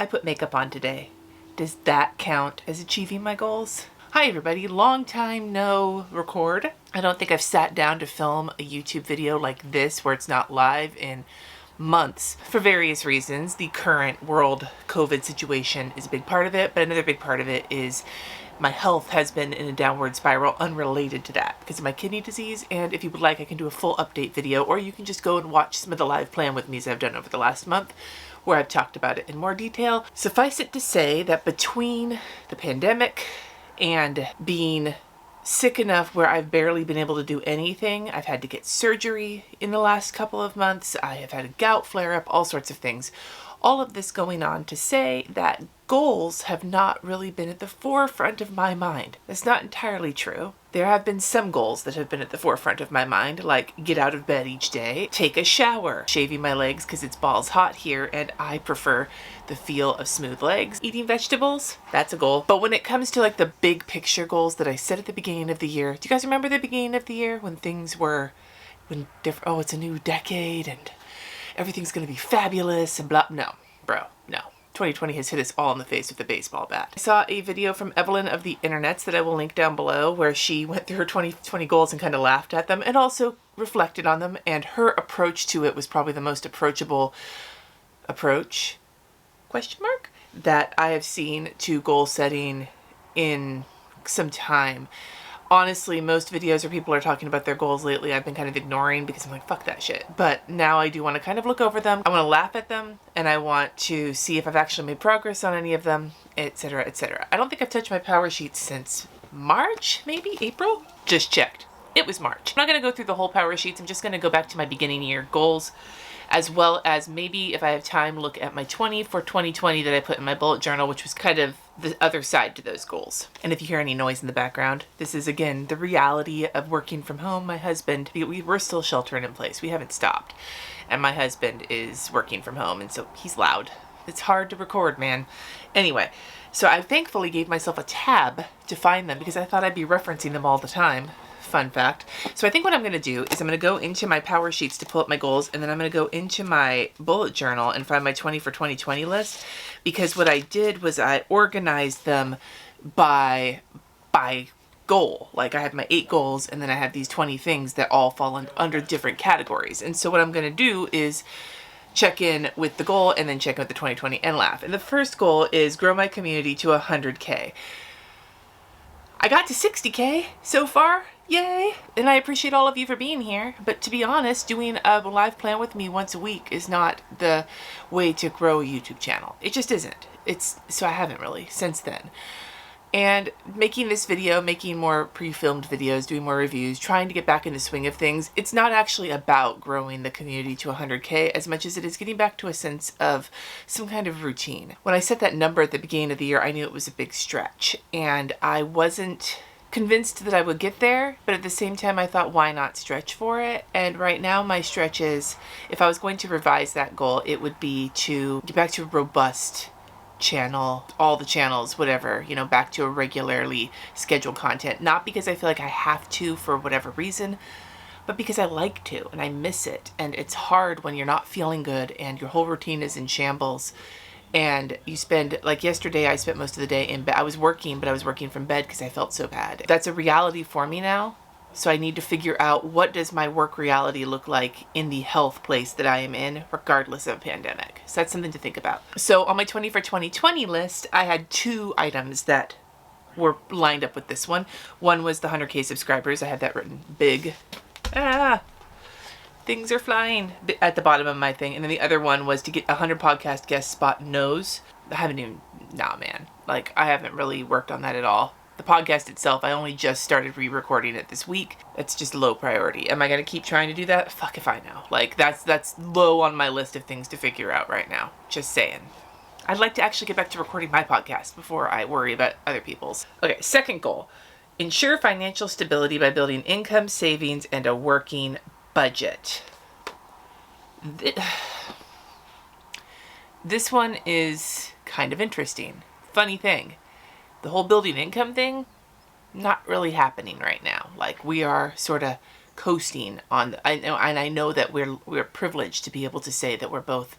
I put makeup on today. Does that count as achieving my goals? Hi everybody, long time no record. I don't think I've sat down to film a YouTube video like this where it's not live in months for various reasons. The current world COVID situation is a big part of it, but another big part of it is my health has been in a downward spiral unrelated to that because of my kidney disease. And if you would like, I can do a full update video, or you can just go and watch some of the live plan with me's I've done over the last month where I've talked about it in more detail. Suffice it to say that between the pandemic and being sick enough where I've barely been able to do anything, I've had to get surgery in the last couple of months, I have had a gout flare-up, all sorts of things. All of this going on to say that goals have not really been at the forefront of my mind. That's not entirely true. There have been some goals that have been at the forefront of my mind, like get out of bed each day, take a shower, shaving my legs because it's balls hot here and I prefer the feel of smooth legs, eating vegetables, that's a goal. But when it comes to like the big picture goals that I set at the beginning of the year, do you guys remember the beginning of the year when things were, oh, it's a new decade and everything's gonna be fabulous and blah, no, bro, no. 2020 has hit us all in the face with a baseball bat. I saw a video from Evelyn of the Internets that I will link down below where she went through her 2020 goals and kind of laughed at them and also reflected on them, and her approach to it was probably the most approachable approach, question mark, that I have seen to goal setting in some time. Honestly, most videos where people are talking about their goals lately, I've been kind of ignoring because I'm like, fuck that shit. But now I do want to kind of look over them. I want to laugh at them and I want to see if I've actually made progress on any of them, etc., etc. I don't think I've touched my power sheets since March, maybe April? Just checked. It was March. I'm not going to go through the whole power sheets. I'm just going to go back to my beginning year goals, as well as maybe if I have time, look at my 20 for 2020 that I put in my bullet journal, which was kind of the other side to those goals. And if you hear any noise in the background, this is again the reality of working from home. My husband, we're still sheltering in place. We haven't stopped. And my husband is working from home, and so he's loud. It's hard to record, man. Anyway, so I thankfully gave myself a tab to find them because I thought I'd be referencing them all the time. Fun fact. So I think what I'm going to do is I'm going to go into my power sheets to pull up my goals, and then I'm going to go into my bullet journal and find my 20 for 2020 list, because what I did was I organized them by goal. Like I have my 8 goals and then I have these 20 things that all fall under different categories. And so what I'm going to do is check in with the goal and then check in with the 2020 and laugh. And the first goal is grow my community to 100K. I got to 60K so far. Yay! And I appreciate all of you for being here. But to be honest, doing a live plan with me once a week is not the way to grow a YouTube channel. It just isn't. So I haven't really since then. And making this video, making more pre-filmed videos, doing more reviews, trying to get back in the swing of things, it's not actually about growing the community to 100K as much as it is getting back to a sense of some kind of routine. When I set that number at the beginning of the year, I knew it was a big stretch, and I wasn't convinced that I would get there, but at the same time I thought, why not stretch for it? And right now my stretch is, if I was going to revise that goal, it would be to get back to a robust channel, all the channels, whatever, you know, back to a regularly scheduled content. Not because I feel like I have to for whatever reason, but because I like to and I miss it. And it's hard when you're not feeling good and your whole routine is in shambles. And you spend, like yesterday, I spent most of the day in bed. I was working, but I was working from bed because I felt so bad. That's a reality for me now. So I need to figure out, what does my work reality look like in the health place that I am in, regardless of a pandemic. So that's something to think about. So on my 20 for 2020 list, I had 2 items that were lined up with this one. One was the 100K subscribers. I had that written big. Things are flying at the bottom of my thing. And then the other one was to get 100 podcast guest spot no's. I haven't even, nah man. Like I haven't really worked on that at all. The podcast itself, I only just started re-recording it this week. It's just low priority. Am I going to keep trying to do that? Fuck if I know. Like that's low on my list of things to figure out right now. Just saying. I'd like to actually get back to recording my podcast before I worry about other people's. Okay, second goal. Ensure financial stability by building income, savings, and a working budget. This one is kind of interesting. Funny thing, the whole building income thing, not really happening right now. Like we are sort of coasting on. I know that we're privileged to be able to say that we're both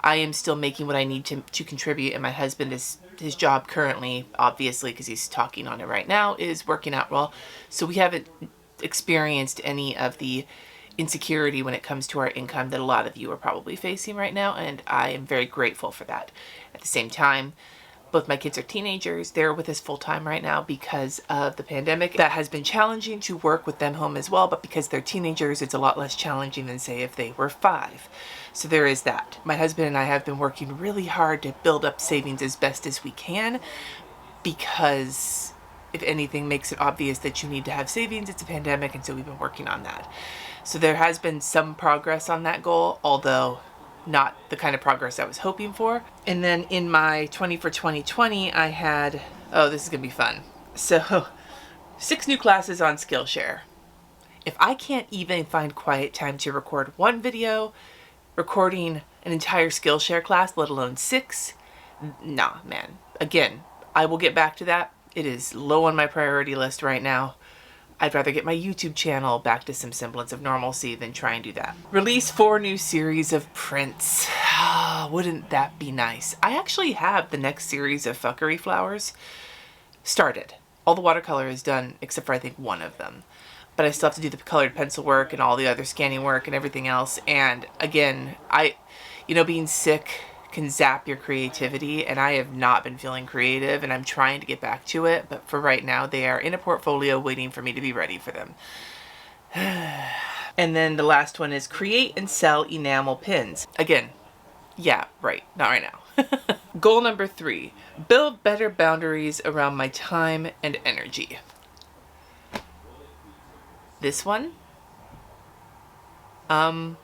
I am still making what I need to contribute, and my husband is, his job currently, obviously, because he's talking on it right now, is working out well. So we haven't experienced any of the insecurity when it comes to our income that a lot of you are probably facing right now, and I am very grateful for that. At the same time, both my kids are teenagers. They're with us full time right now because of the pandemic. That has been challenging to work with them home as well, but because they're teenagers, it's a lot less challenging than, say, if they were 5. So there is that. My husband and I have been working really hard to build up savings as best as we can, because if anything makes it obvious that you need to have savings, it's a pandemic, and so we've been working on that. So there has been some progress on that goal, although not the kind of progress I was hoping for. And then in my 20 for 2020, I had, oh, this is gonna be fun. So 6 new classes on Skillshare. If I can't even find quiet time to record one video, recording an entire Skillshare class, let alone 6, nah, man. Again, I will get back to that. It is low on my priority list right now. I'd rather get my YouTube channel back to some semblance of normalcy than try and do that. Release 4 new series of prints. Wouldn't that be nice? I actually have the next series of fuckery flowers started. All the watercolor is done except for I think 1 of them. But I still have to do the colored pencil work and all the other scanning work and everything else. And again, being sick can zap your creativity, and I have not been feeling creative, and I'm trying to get back to it, but for right now they are in a portfolio waiting for me to be ready for them. And then the last one is create and sell enamel pins. Again, yeah, right, not right now. Goal number 3, build better boundaries around my time and energy. This one, I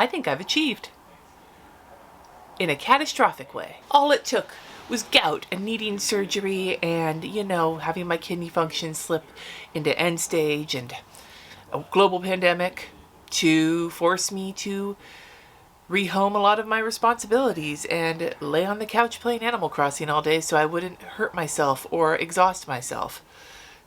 think I've achieved. In a catastrophic way. All it took was gout and needing surgery and, having my kidney function slip into end stage and a global pandemic to force me to rehome a lot of my responsibilities and lay on the couch playing Animal Crossing all day so I wouldn't hurt myself or exhaust myself.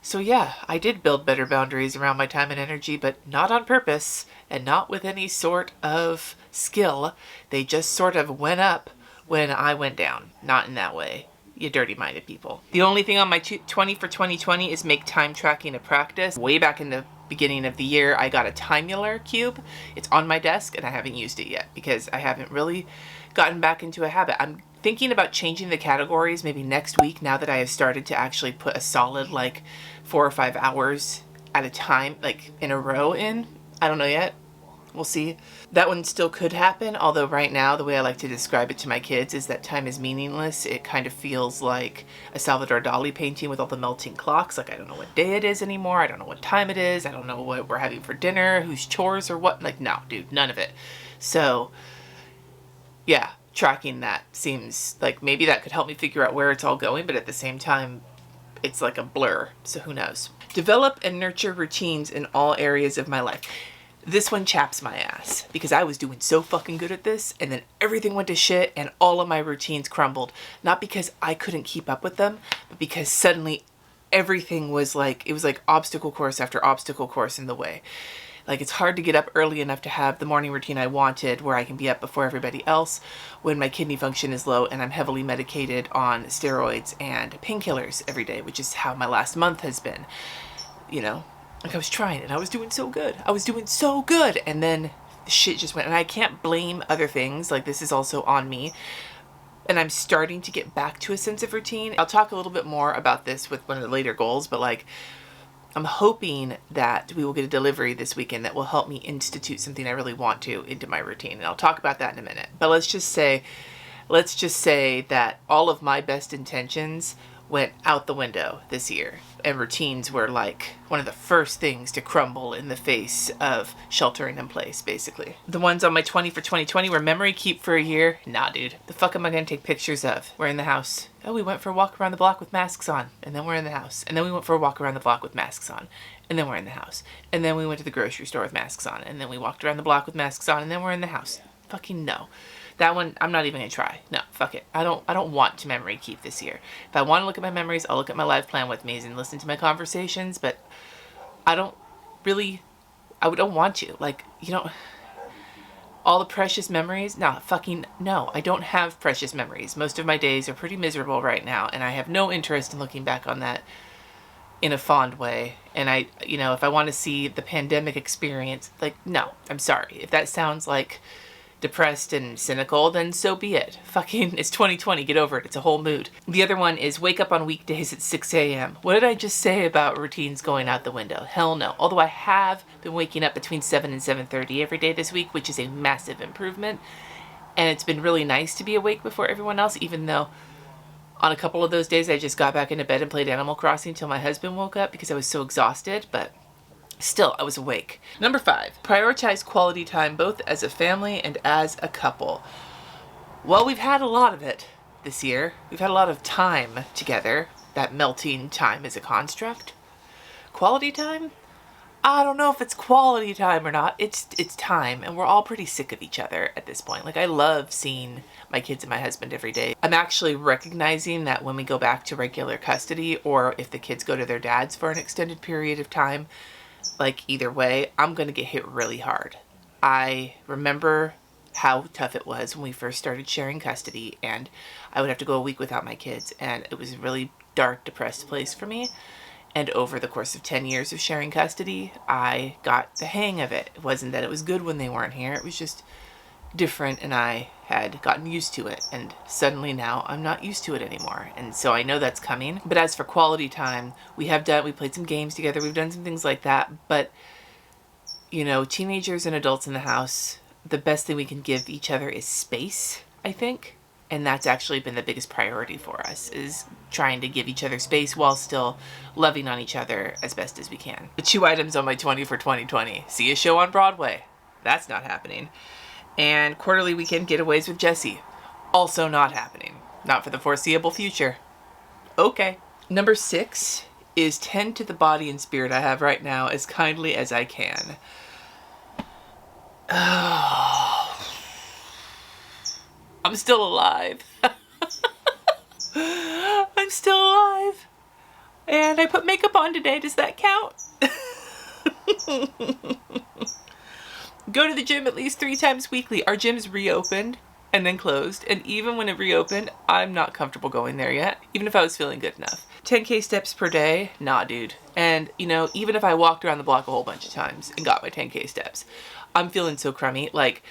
So yeah, I did build better boundaries around my time and energy, but not on purpose and not with any sort of skill. They just sort of went up when I went down. Not in that way, you dirty-minded people. The only thing on my 20 for 2020 is make time tracking a practice. Way back in the beginning of the year, I got a Timular cube. It's on my desk and I haven't used it yet because I haven't really gotten back into a habit. I'm thinking about changing the categories maybe next week now that I have started to actually put a solid 4 or 5 hours at a time, in a row in. I don't know yet. We'll see. That one still could happen, although right now the way I like to describe it to my kids is that time is meaningless. It kind of feels like a Salvador Dali painting with all the melting clocks. I don't know what day it is anymore. I don't know what time it is. I don't know what we're having for dinner, whose chores or what. No, dude, none of it. So, yeah, tracking that seems like maybe that could help me figure out where it's all going, but at the same time, it's like a blur, so who knows. Develop and nurture routines in all areas of my life. This one chaps my ass because I was doing so fucking good at this and then everything went to shit and all of my routines crumbled. Not because I couldn't keep up with them, but because suddenly everything was it was like obstacle course after obstacle course in the way. It's hard to get up early enough to have the morning routine I wanted where I can be up before everybody else when my kidney function is low and I'm heavily medicated on steroids and painkillers every day, which is how my last month has been. I was trying and I was doing so good. And then the shit just went, and I can't blame other things. This is also on me. And I'm starting to get back to a sense of routine. I'll talk a little bit more about this with one of the later goals, but I'm hoping that we will get a delivery this weekend that will help me institute something I really want to into my routine. And I'll talk about that in a minute. But let's just say that all of my best intentions went out the window this year. And routines were one of the first things to crumble in the face of sheltering in place, basically. The ones on my 20 for 2020 were memory keep for a year. Nah, dude. The fuck am I gonna take pictures of? We're in the house. Oh, we went for a walk around the block with masks on. And then we're in the house. And then we went for a walk around the block with masks on. And then we're in the house. And then we went to the grocery store with masks on. And then we walked around the block with masks on. And then we're in the house. Fucking no. That one, I'm not even gonna try. No, fuck it. I don't want to memory keep this year. If I want to look at my memories, I'll look at my live plan with me and listen to my conversations, but I don't want to. All the precious memories? Nah, fucking no. I don't have precious memories. Most of my days are pretty miserable right now, and I have no interest in looking back on that in a fond way. And I, if I want to see the pandemic experience, like, no, I'm sorry. If that sounds like depressed and cynical, then so be it. Fucking, it's 2020, get over it. It's a whole mood. The other one is wake up on weekdays at 6 a.m. What did I just say about routines going out the window? Hell no. Although I have been waking up between 7 and 7:30 every day this week, which is a massive improvement. And it's been really nice to be awake before everyone else, even though on a couple of those days I just got back into bed and played Animal Crossing until my husband woke up because I was so exhausted, but still, I was awake. Number 5, prioritize quality time both as a family and as a couple. Well, we've had a lot of it this year. We've had a lot of time together. That melting time is a construct. Quality time? I don't know if it's quality time or not. It's time, and we're all pretty sick of each other at this point. Like, I love seeing my kids and my husband every day. I'm actually recognizing that when we go back to regular custody, or if the kids go to their dads for an extended period of time, like either way, I'm going to get hit really hard. I remember how tough it was when we first started sharing custody, and I would have to go a week without my kids, and it was a really dark, depressed place for me. And over the course of 10 years of sharing custody, I got the hang of it. It wasn't that it was good when they weren't here. It was just different, and I had gotten used to it. And suddenly now I'm not used to it anymore. And so I know that's coming. But as for quality time, we played some games together. We've done some things like that. But, teenagers and adults in the house, the best thing we can give each other is space, I think. And that's actually been the biggest priority for us, is trying to give each other space while still loving on each other as best as we can. The 2 items on my 20 for 2020. See a show on Broadway. That's not happening. And quarterly weekend getaways with Jesse. Also not happening. Not for the foreseeable future. Okay. Number 6 is tend to the body and spirit I have right now as kindly as I can. Oh. I'm still alive. I'm still alive. And I put makeup on today. Does that count? Go to the gym at least 3 times weekly. Our gym's reopened and then closed. And even when it reopened, I'm not comfortable going there yet, even if I was feeling good enough. 10K steps per day? Nah, dude. And, even if I walked around the block a whole bunch of times and got my 10K steps, I'm feeling so crummy. Like,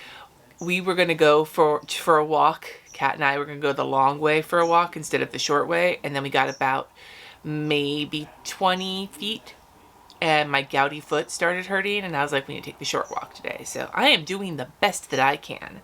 we were going to go for a walk. Kat and I were going to go the long way for a walk instead of the short way. And then we got about maybe 20 feet and my gouty foot started hurting. And I was like, we need to take the short walk today. So I am doing the best that I can.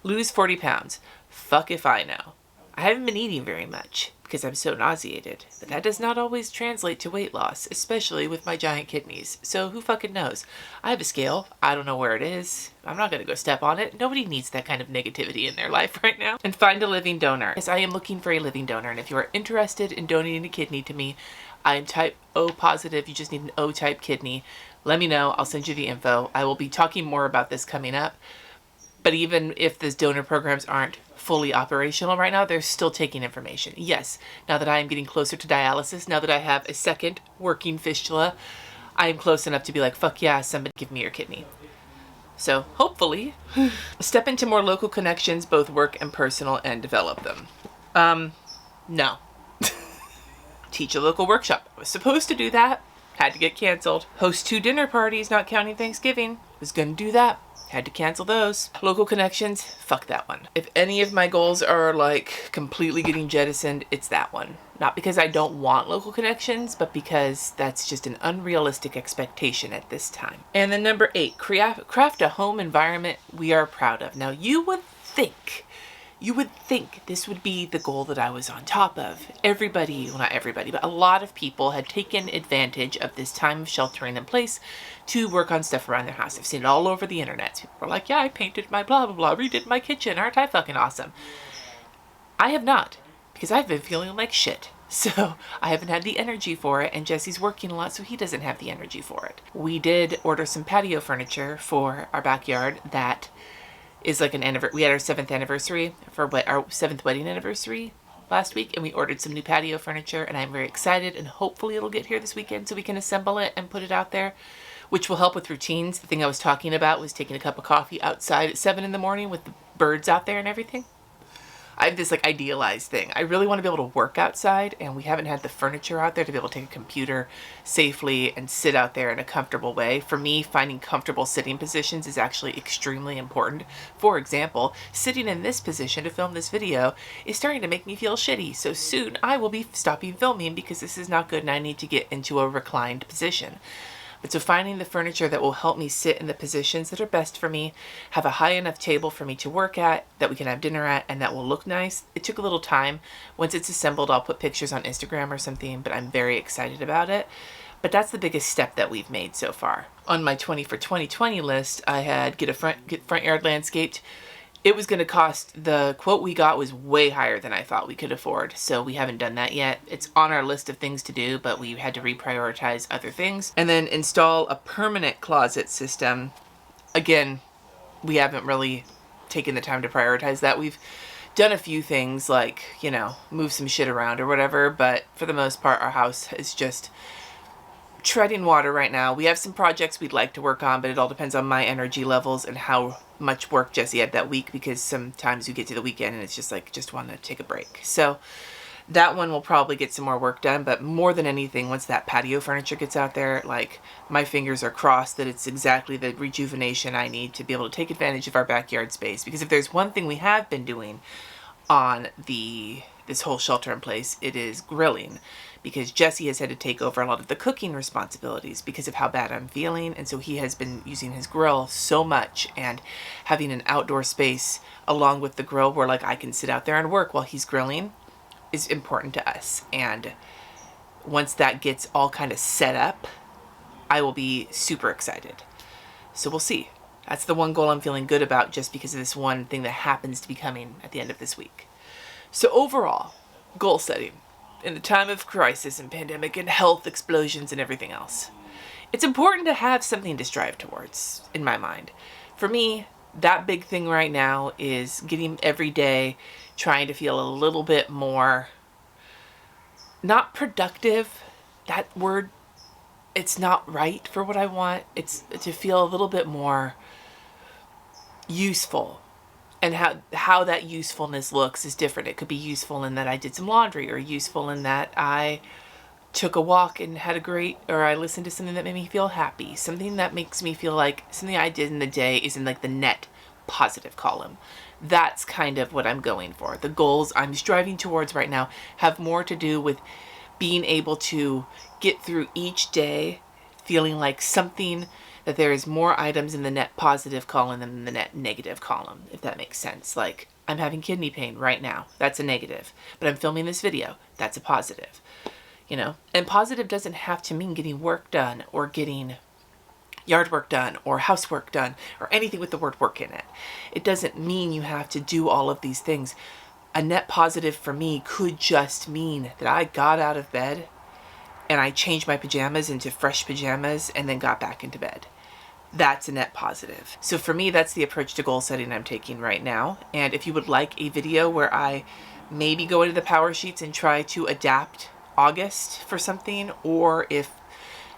Lose 40 pounds. Fuck if I know. I haven't been eating very much because I'm so nauseated. But that does not always translate to weight loss, especially with my giant kidneys. So who fucking knows? I have a scale. I don't know where it is. I'm not going to go step on it. Nobody needs that kind of negativity in their life right now. And find a living donor. Yes, I am looking for a living donor. And if you are interested in donating a kidney to me, I am type O positive. You just need an O type kidney. Let me know. I'll send you the info. I will be talking more about this coming up. But even if these donor programs aren't fully operational right now, they're still taking information. Yes, now that I am getting closer to dialysis, now that I have a second working fistula, I am close enough to be like, fuck yeah, somebody give me your kidney. So hopefully, step into more local connections, both work and personal, and develop them. No. Teach a local workshop. I was supposed to do that. Had to get canceled. Host 2 dinner parties, not counting Thanksgiving. Was gonna do that. Had to cancel those. Local connections, fuck that one. If any of my goals are like completely getting jettisoned, it's that one. Not because I don't want local connections, but because that's just an unrealistic expectation at this time. And then number 8, craft a home environment we are proud of. Now you would think this would be the goal that I was on top of. Everybody, well not everybody, but a lot of people had taken advantage of this time of sheltering in place to work on stuff around their house. I've seen it all over the internet. People were like, yeah, I painted my blah, blah, blah, redid my kitchen. Aren't I fucking awesome? I have not, because I've been feeling like shit. So I haven't had the energy for it, and Jesse's working a lot, so he doesn't have the energy for it. We did order some patio furniture for our backyard that is like an anniversary. We had our 7th anniversary for our 7th wedding anniversary last week, and we ordered some new patio furniture, and I'm very excited, and hopefully it'll get here this weekend so we can assemble it and put it out there. which will help with routines. The thing I was talking about was taking a cup of coffee outside at 7 in the morning with the birds out there and everything. I have this like idealized thing. I really want to be able to work outside, and we haven't had the furniture out there to be able to take a computer safely and sit out there in a comfortable way. For me, finding comfortable sitting positions is actually extremely important. For example, sitting in this position to film this video is starting to make me feel shitty. So soon I will be stopping filming because this is not good and I need to get into a reclined position. But so finding the furniture that will help me sit in the positions that are best for me, have a high enough table for me to work at, that we can have dinner at, and that will look nice. It took a little time. Once it's assembled, I'll put pictures on Instagram or something, but I'm very excited about it. But that's the biggest step that we've made so far. On my 20 for 2020 list, I had get front yard landscaped. It was going to cost, the quote we got was way higher than I thought we could afford. So we haven't done that yet. It's on our list of things to do, but we had to reprioritize other things. And then install a permanent closet system. Again, we haven't really taken the time to prioritize that. We've done a few things like, you know, move some shit around or whatever, but for the most part, our house is just treading water right now. We have some projects we'd like to work on, but it all depends on my energy levels and how much work Jesse had that week, because sometimes you get to the weekend and it's just like, just want to take a break. So that one will probably get some more work done, but more than anything, once that patio furniture gets out there, like, my fingers are crossed that it's exactly the rejuvenation I need to be able to take advantage of our backyard space. Because if there's one thing we have been doing on this whole shelter in place, it is grilling, because Jesse has had to take over a lot of the cooking responsibilities because of how bad I'm feeling. And so he has been using his grill so much, and having an outdoor space along with the grill where like I can sit out there and work while he's grilling is important to us. And once that gets all kind of set up, I will be super excited. So we'll see. That's the one goal I'm feeling good about, just because of this one thing that happens to be coming at the end of this week. So overall, goal setting in the time of crisis and pandemic and health explosions and everything else, it's important to have something to strive towards, in my mind. For me, that big thing right now is getting every day, trying to feel a little bit more, not productive, that word, it's not right for what I want. It's to feel a little bit more useful. And how that usefulness looks is different. It could be useful in that I did some laundry, or useful in that I took a walk and had a great, or I listened to something that made me feel happy. Something that makes me feel like something I did in the day is in like the net positive column. That's kind of what I'm going for. The goals I'm striving towards right now have more to do with being able to get through each day feeling like something, that there is more items in the net positive column than in the net negative column, if that makes sense. Like, I'm having kidney pain right now. That's a negative. But I'm filming this video. That's a positive. You know? And positive doesn't have to mean getting work done, or getting yard work done, or housework done, or anything with the word work in it. It doesn't mean you have to do all of these things. A net positive for me could just mean that I got out of bed and I changed my pajamas into fresh pajamas and then got back into bed. That's a net positive. So for me, that's the approach to goal setting I'm taking right now. And if you would like a video where I maybe go into the power sheets and try to adapt August for something, or if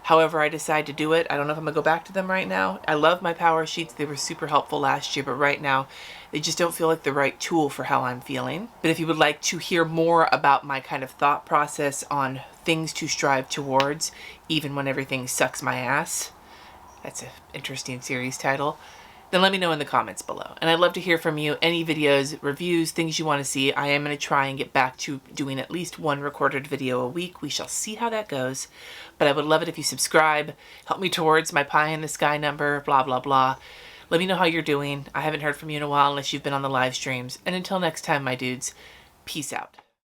however I decide to do it, I don't know if I'm gonna go back to them right now. I love my power sheets. They were super helpful last year, but right now they just don't feel like the right tool for how I'm feeling. But if you would like to hear more about my kind of thought process on things to strive towards, even when everything sucks my ass, that's an interesting series title, then let me know in the comments below. And I'd love to hear from you. Any videos, reviews, things you want to see. I am going to try and get back to doing at least one recorded video a week. We shall see how that goes. But I would love it if you subscribe, help me towards my pie in the sky number, blah, blah, blah. Let me know how you're doing. I haven't heard from you in a while unless you've been on the live streams. And until next time, my dudes, peace out.